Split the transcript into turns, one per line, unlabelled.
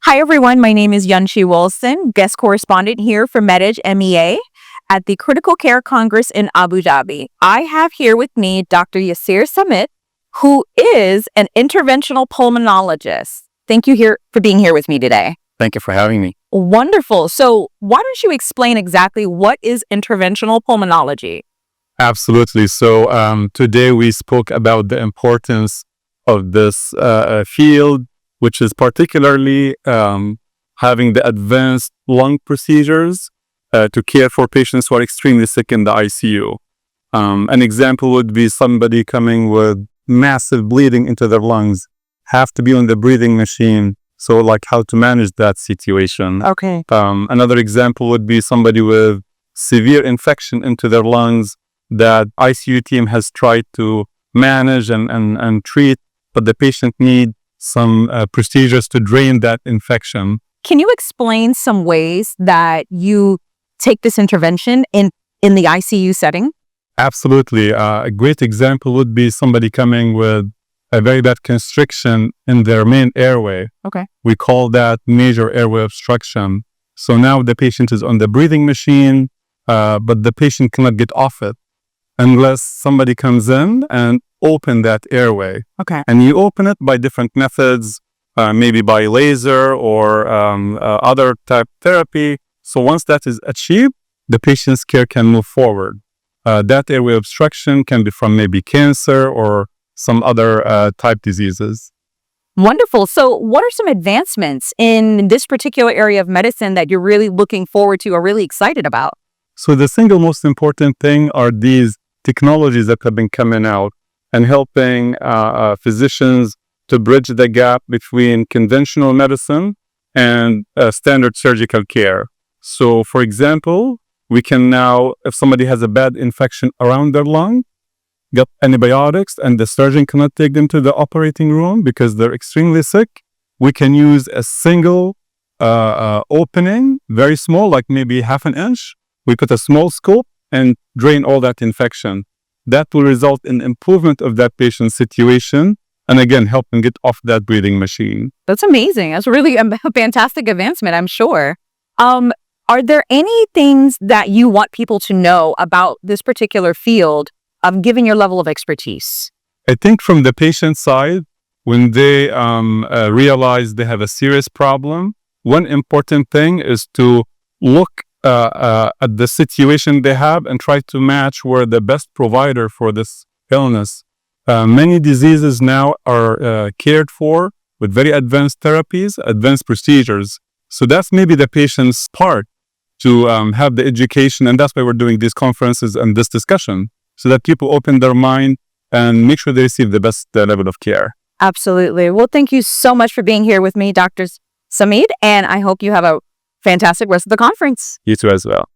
Hi, everyone. My name is Yunche Wilson, guest correspondent here for MedEdge MEA at the Critical Care Congress in Abu Dhabi. I have here with me Dr. Yaser Sameed, who is an interventional pulmonologist. Thank you for being here with me today.
Thank you for having me.
Wonderful. So why don't you explain exactly what is interventional pulmonology?
Absolutely. So today we spoke about the importance of this field, which is particularly having the advanced lung procedures to care for patients who are extremely sick in the ICU. An example would be somebody coming with massive bleeding into their lungs, have to be on the breathing machine. So like how to manage that situation.
Okay.
Another example would be somebody with severe infection into their lungs that ICU team has tried to manage and treat, but the patient needs some procedures to drain that infection.
Can you explain some ways that you take this intervention in the ICU setting?
Absolutely. A great example would be somebody coming with a very bad constriction in their main airway.
Okay.
We call that major airway obstruction. So now the patient is on the breathing machine, but the patient cannot get off it unless somebody comes in and open that airway.
Okay.
And you open it by different methods, maybe by laser or other type therapy. So once that is achieved, the patient's care can move forward. That airway obstruction can be from maybe cancer or some other type diseases.
Wonderful. So what are some advancements in this particular area of medicine that you're really looking forward to or really excited about?
So the single most important thing are these technologies that have been coming out and helping physicians to bridge the gap between conventional medicine and standard surgical care. So for example, we can now, if somebody has a bad infection around their lung, get antibiotics and the surgeon cannot take them to the operating room because they're extremely sick, we can use a single opening, very small, like maybe half an inch. We put a small scope and drain all that infection. That will result in improvement of that patient's situation and again, help them get off that breathing machine.
That's amazing. That's really a fantastic advancement, I'm sure. Are there any things that you want people to know about this particular field, given your level of expertise?
I think from the patient side, when they realize they have a serious problem, one important thing is to look at the situation they have and try to match where the best provider for this illness. Many diseases now are cared for with very advanced therapies, advanced procedures. So that's maybe the patient's part to have the education. And that's why we're doing these conferences and this discussion, so that people open their mind and make sure they receive the best level of care.
Absolutely. Well, thank you so much for being here with me, Dr. Sameed, and I hope you have a fantastic rest of the conference.
You too as well.